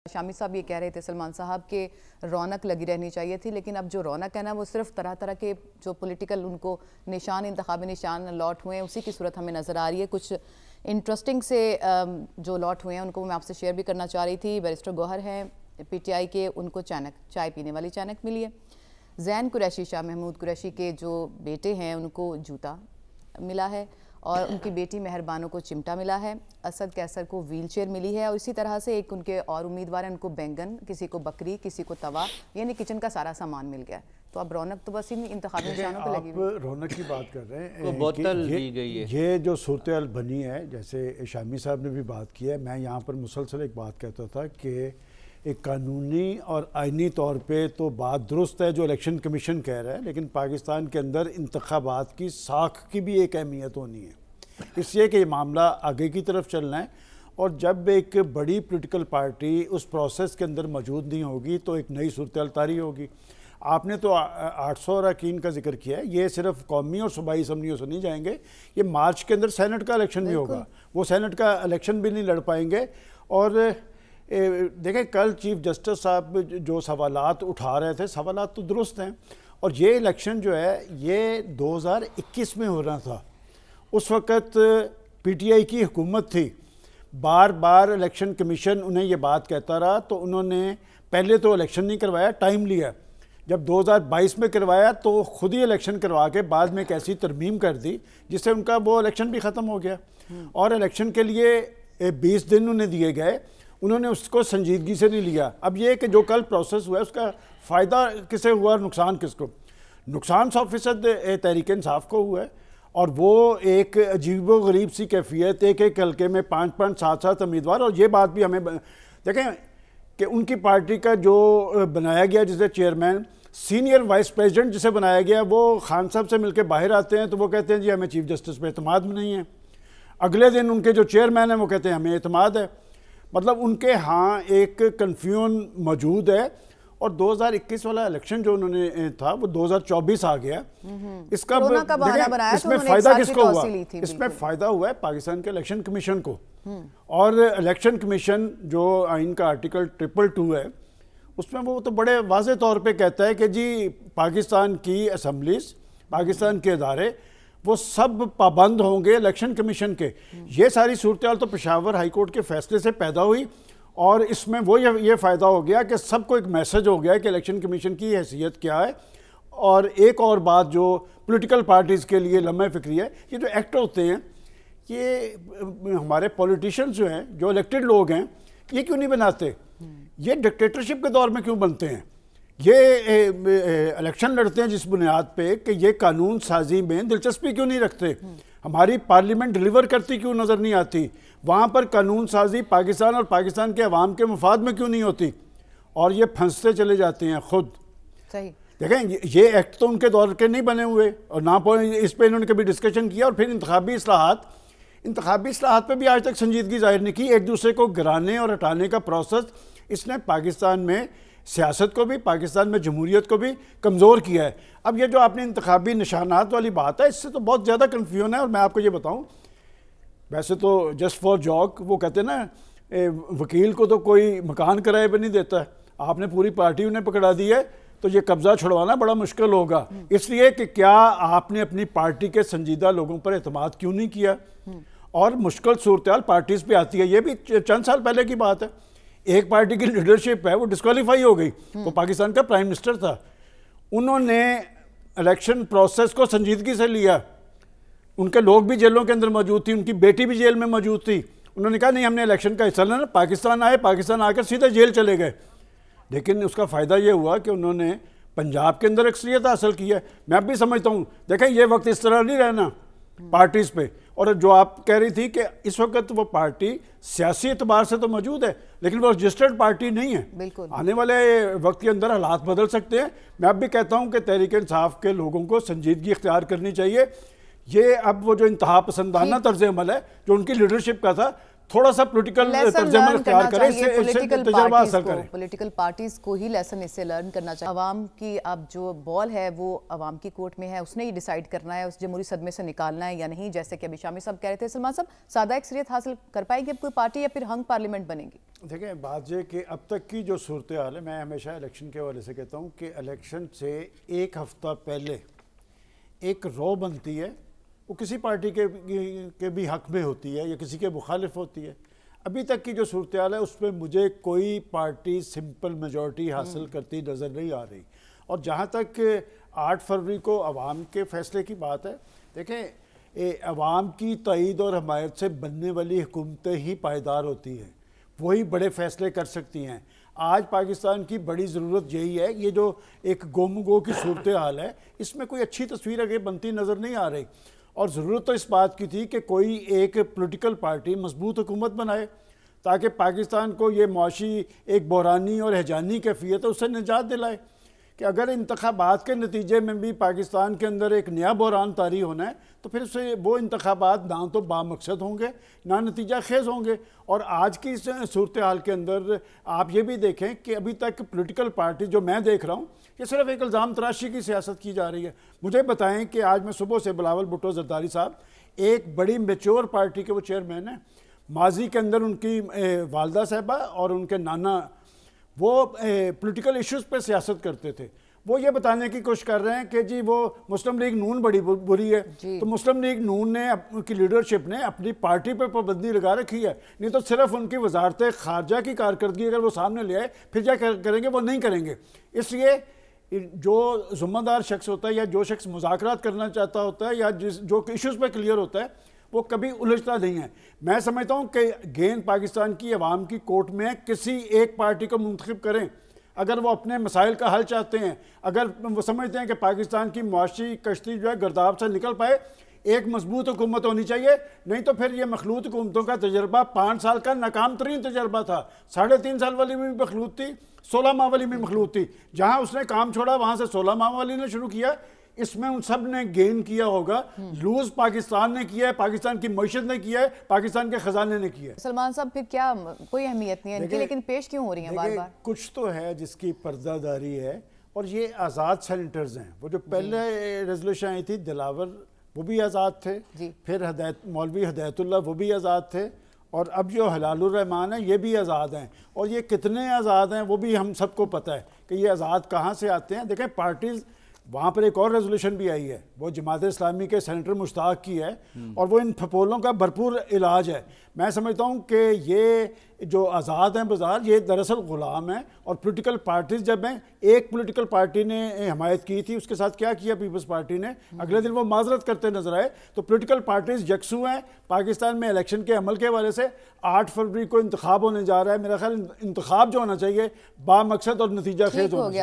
شامی صاحب یہ کہہ رہے تھے سلمان صاحب کہ رونق لگی رہنی چاہیے تھی، لیکن اب جو رونق ہے نا وہ صرف طرح طرح کے جو پولیٹیکل ان کو نشان، انتخابی نشان لاٹ ہوئے ہیں اسی کی صورت ہمیں نظر آ رہی ہے۔ کچھ انٹرسٹنگ سے جو لاٹ ہوئے ہیں ان کو میں آپ سے شیئر بھی کرنا چاہ رہی تھی۔ بیرسٹر گوہر ہیں پی ٹی آئی کے، ان کو چینک، چائے پینے والی چینک ملی ہے۔ زین قریشی، شاہ محمود قریشی کے جو بیٹے ہیں ان کو جوتا ملا ہے، اور ان کی بیٹی مہربانوں کو چمٹا ملا ہے۔ اسد قیصر کو ویل چیئر ملی ہے، اور اسی طرح سے ایک ان کے اور امیدوار ہیں، ان کو بینگن، کسی کو بکری، کسی کو توا، یعنی کچن کا سارا سامان مل گیا۔ تو اب رونق تو بس ان انتخابی نشانوں پہ لگی ہوئی۔ آپ رونق کی بات کر رہے ہیں، بوتل دی گئی ہے۔ یہ جو صورتحال بنی ہے، جیسے شامی صاحب نے بھی بات کی ہے، میں یہاں پر مسلسل ایک بات کہتا تھا کہ ایک قانونی اور آئینی طور پہ تو بات درست ہے جو الیکشن کمیشن کہہ رہا ہے، لیکن پاکستان کے اندر انتخابات کی ساکھ کی بھی ایک اہمیت ہونی ہے، اس لیے کہ یہ معاملہ آگے کی طرف چلنا ہے، اور جب ایک بڑی پولیٹیکل پارٹی اس پروسیس کے اندر موجود نہیں ہوگی تو ایک نئی صورتحال طاری ہوگی۔ آپ نے تو 800 اراکین کا ذکر کیا ہے، یہ صرف قومی اور صوبائی اسمبلیوں سے نہیں جائیں گے، یہ مارچ کے اندر سینٹ کا الیکشن بھی ہوگا، وہ سینٹ کا الیکشن بھی نہیں لڑ پائیں گے۔ اور دیکھیں کل چیف جسٹس صاحب جو سوالات اٹھا رہے تھے، سوالات تو درست ہیں، اور یہ الیکشن جو ہے یہ 2021 میں ہو رہا تھا، اس وقت پی ٹی آئی کی حکومت تھی، بار بار الیکشن کمیشن انہیں یہ بات کہتا رہا، تو انہوں نے پہلے تو الیکشن نہیں کروایا، ٹائم لیا، جب 2022 میں کروایا تو خود ہی الیکشن کروا کے بعد میں ایک ایسی ترمیم کر دی جس سے ان کا وہ الیکشن بھی ختم ہو گیا، اور الیکشن کے لیے 20 دن انہیں دیے گئے، انہوں نے اس کو سنجیدگی سے نہیں لیا۔ اب یہ کہ جو کل پروسیس ہوا ہے اس کا فائدہ کسے ہوا اور نقصان کس کو؟ نقصان 100% تحریک انصاف کو ہوا ہے، اور وہ ایک عجیب و غریب سی کیفیت، ایک ایک حلقے میں 5 7 امیدوار، اور یہ بات بھی ہمیں دیکھیں کہ ان کی پارٹی کا جو بنایا گیا جسے چیئرمین، سینئر وائس پریزیڈنٹ جسے بنایا گیا، وہ خان صاحب سے مل کے باہر آتے ہیں تو وہ کہتے ہیں جی ہمیں چیف جسٹس پہ اعتماد نہیں ہے، اگلے دن ان کے جو چیئرمین ہیں وہ کہتے ہیں ہمیں اعتماد ہے۔ مطلب ان کے ہاں ایک کنفیوژن موجود ہے، اور 2021 والا الیکشن جو انہوں نے تھا وہ 2024 آ گیا۔ اس کا اس میں فائدہ کس کو ہوا؟ اس میں فائدہ ہوا ہے پاکستان کے الیکشن کمیشن کو، اور الیکشن کمیشن جو آئین کا آرٹیکل 222 ہے اس میں وہ تو بڑے واضح طور پہ کہتا ہے کہ جی پاکستان کی اسمبلیز، پاکستان کے ادارے وہ سب پابند ہوں گے الیکشن کمیشن کے۔ یہ ساری صورتحال تو پشاور ہائی کورٹ کے فیصلے سے پیدا ہوئی، اور اس میں وہ یہ فائدہ ہو گیا کہ سب کو ایک میسج ہو گیا کہ الیکشن کمیشن کی حیثیت کیا ہے۔ اور ایک اور بات جو پولیٹیکل پارٹیز کے لیے لمحہ فکری ہے، یہ جو ایکٹ ہوتے ہیں یہ ہمارے پولیٹیشنز جو ہیں، جو الیکٹڈ لوگ ہیں، یہ کیوں نہیں بناتے؟ یہ ڈکٹیٹرشپ کے دور میں کیوں بنتے ہیں؟ یہ الیکشن لڑتے ہیں جس بنیاد پہ کہ یہ قانون سازی میں دلچسپی کیوں نہیں رکھتے؟ ہماری پارلیمنٹ ڈیلیور کرتی کیوں نظر نہیں آتی؟ وہاں پر قانون سازی پاکستان اور پاکستان کے عوام کے مفاد میں کیوں نہیں ہوتی؟ اور یہ پھنستے چلے جاتے ہیں خود۔ صحیح دیکھیں یہ ایکٹ تو ان کے دور کے نہیں بنے ہوئے، اور نہ اس پہ انہوں نے کبھی ڈسکشن کیا، اور پھر انتخابی اصلاحات پہ بھی آج تک سنجیدگی ظاہر نہیں کی۔ ایک دوسرے کو گرانے اور ہٹانے کا پروسیس اس نے پاکستان میں سیاست کو بھی، پاکستان میں جمہوریت کو بھی کمزور کیا ہے۔ اب یہ جو آپ نے انتخابی نشانات والی بات ہے، اس سے تو بہت زیادہ کنفیوژن ہے، اور میں آپ کو یہ بتاؤں، ویسے تو جسٹ فار جوک وہ کہتے ہیں نا وکیل کو تو کوئی مکان کرائے پہ نہیں دیتا ہے، آپ نے پوری پارٹی انہیں پکڑا دی ہے تو یہ قبضہ چھڑوانا بڑا مشکل ہوگا، اس لیے کہ کیا آپ نے اپنی پارٹی کے سنجیدہ لوگوں پر اعتماد کیوں نہیں کیا؟ اور مشکل صورتحال پارٹیز پہ آتی ہے، یہ بھی چند سال پہلے کی بات ہے۔ ایک پارٹی کی لیڈرشپ ہے وہ ڈسکوالیفائی ہو گئی، وہ پاکستان کا پرائم منسٹر تھا، انہوں نے الیکشن پروسیس کو سنجیدگی سے لیا، ان کے لوگ بھی جیلوں کے اندر موجود تھی، ان کی بیٹی بھی جیل میں موجود تھی، انہوں نے کہا نہیں ہم نے الیکشن کا حصہ لینا، پاکستان آئے، پاکستان آ کر سیدھے جیل چلے گئے، لیکن اس کا فائدہ یہ ہوا کہ انہوں نے پنجاب کے اندر اکثریت حاصل کی ہے۔ میں اب بھی سمجھتا ہوں، دیکھیں یہ وقت اس طرح نہیں رہنا پارٹیز پہ، اور جو آپ کہہ رہی تھی کہ اس وقت وہ پارٹی سیاسی اعتبار سے تو موجود ہے لیکن وہ رجسٹرڈ پارٹی نہیں ہے، آنے والے وقت کے اندر حالات بدل سکتے ہیں۔ میں اب بھی کہتا ہوں کہ تحریک انصاف کے لوگوں کو سنجیدگی اختیار کرنی چاہیے۔ یہ اب وہ جو انتہا پسندانہ طرز عمل ہے جو ان کی لیڈرشپ کا تھا، تھوڑا سا پولیٹیکل ترجمہ اختیار کریں، اس سے تجربہ حاصل کریں. پولیٹیکل پارٹیز کو ہی لیسن اس سے لرن کرنا چاہیے. عوام کی اب جو بال ہے وہ عوام کی کورٹ میں ہے، اس نے ہی ڈیسائیڈ کرنا ہے اس جمہوری صدمے سے نکالنا ہے یا نہیں. جیسے کہ ابھی شامی صاحب کہہ رہے تھے، سلمان صاحب سادہ اکثریت حاصل کر پائے گی اب کوئی پارٹی یا پھر ہنگ پارلیمنٹ بنے گی؟ دیکھیں بات یہ کہ اب تک کی جو صورتحال ہے، میں ہمیشہ الیکشن کے حوالے سے کہتا ہوں کہ الیکشن سے ایک ہفتہ پہلے ایک رو بنتی ہے، وہ کسی پارٹی کے بھی حق میں ہوتی ہے یا کسی کے مخالف ہوتی ہے. ابھی تک کی جو صورتحال ہے اس میں مجھے کوئی پارٹی سمپل میجورٹی حاصل کرتی نظر نہیں آ رہی. اور جہاں تک 8 فروری کو عوام کے فیصلے کی بات ہے، دیکھیں عوام کی تائید اور حمایت سے بننے والی حکومتیں ہی پائیدار ہوتی ہیں، وہی بڑے فیصلے کر سکتی ہیں. آج پاکستان کی بڑی ضرورت یہی ہے. یہ جو ایک گم گو کی صورتحال ہے اس میں کوئی اچھی تصویر آگے بنتی نظر نہیں آ رہی. اور ضرورت تو اس بات کی تھی کہ کوئی ایک پولیٹیکل پارٹی مضبوط حکومت بنائے تاکہ پاکستان کو یہ معاشی ایک بحرانی اور ہیجانی کیفیت ہے اس سے نجات دلائے. کہ اگر انتخابات کے نتیجے میں بھی پاکستان کے اندر ایک نیا بحران طاری ہونا ہے تو پھر اسے وہ انتخابات نہ تو بامقصد ہوں گے نہ نتیجہ خیز ہوں گے. اور آج کی صورتحال کے اندر آپ یہ بھی دیکھیں کہ ابھی تک پولیٹیکل پارٹی جو میں دیکھ رہا ہوں یہ صرف ایک الزام تراشی کی سیاست کی جا رہی ہے. مجھے بتائیں کہ آج میں صبح سے بلاول بھٹو زرداری صاحب ایک بڑی میچور پارٹی کے وہ چیئرمین ہیں، ماضی کے اندر ان کی والدہ صاحبہ اور ان کے نانا وہ پولیٹیکل ایشوز پہ سیاست کرتے تھے. وہ یہ بتانے کی کوشش کر رہے ہیں کہ جی وہ مسلم لیگ نون بڑی بری ہے. تو مسلم لیگ نون نے ان کی لیڈرشپ نے اپنی پارٹی پہ پابندی لگا رکھی ہے، نہیں تو صرف ان کی وزارت خارجہ کی کارکردگی اگر وہ سامنے لے آئے پھر کیا کریں گے، وہ نہیں کریں گے. اس لیے جو ذمہ دار شخص ہوتا ہے یا جو شخص مذاکرات کرنا چاہتا ہوتا ہے یا جو ایشوز پہ کلیئر ہوتا ہے وہ کبھی الجھتا نہیں ہے. میں سمجھتا ہوں کہ گیند پاکستان کی عوام کی کورٹ میں کسی ایک پارٹی کو منتخب کریں اگر وہ اپنے مسائل کا حل چاہتے ہیں، اگر وہ سمجھتے ہیں کہ پاکستان کی معاشی کشتی جو ہے گرداب سے نکل پائے. ایک مضبوط حکومت ہونی چاہیے، نہیں تو پھر یہ مخلوط حکومتوں کا تجربہ 5 سال کا ناکام ترین تجربہ تھا. 3.5 سال والی بھی مخلوط تھی، 16 ماہ والی بھی مخلوط تھی. جہاں اس نے کام چھوڑا وہاں سے 16 ماہ والی نے شروع کیا. اس میں ان سب نے گین کیا ہوگا. لوز پاکستان نے کیا ہے، پاکستان کی معیشت نے کیا ہے، پاکستان کے خزانے نے کیا ہے. سلمان صاحب پھر کیا کوئی اہمیت نہیں ہے ان کی، لیکن پیش کیوں ہو رہی ہیں بار بار؟ کچھ تو ہے جس کی پردہ داری ہے، اور یہ آزاد سینیٹرز ہیں. وہ جو پہلے ریزولوشن آئی تھی دلاور وہ بھی آزاد تھے، پھر مولوی ہدایت اللہ وہ بھی آزاد تھے، اور اب جو حلال الرحمان ہیں یہ بھی آزاد ہیں. اور یہ کتنے آزاد ہیں وہ بھی ہم سب کو پتہ ہے کہ یہ آزاد کہاں سے آتے ہیں. دیکھیں پارٹیز وہاں پر ایک اور ریزولوشن بھی آئی ہے، وہ جماعت اسلامی کے سینیٹر مشتاق کی ہے، اور وہ ان پھپولوں کا بھرپور علاج ہے. میں سمجھتا ہوں کہ یہ جو آزاد ہیں بازار یہ دراصل غلام ہیں. اور پولیٹیکل پارٹیز جب ہیں، ایک پولیٹیکل پارٹی نے حمایت کی تھی، اس کے ساتھ کیا کیا پیپلز پارٹی نے، اگلے دن وہ معذرت کرتے نظر آئے. تو پولیٹیکل پارٹیز یکسو ہیں. پاکستان میں الیکشن کے عمل کے حوالے سے 8 فروری کو انتخاب ہونے جا رہا ہے. میرا خیال انتخاب جو ہونا چاہیے بامقصد اور نتیجہ خیز ہونا چاہیے.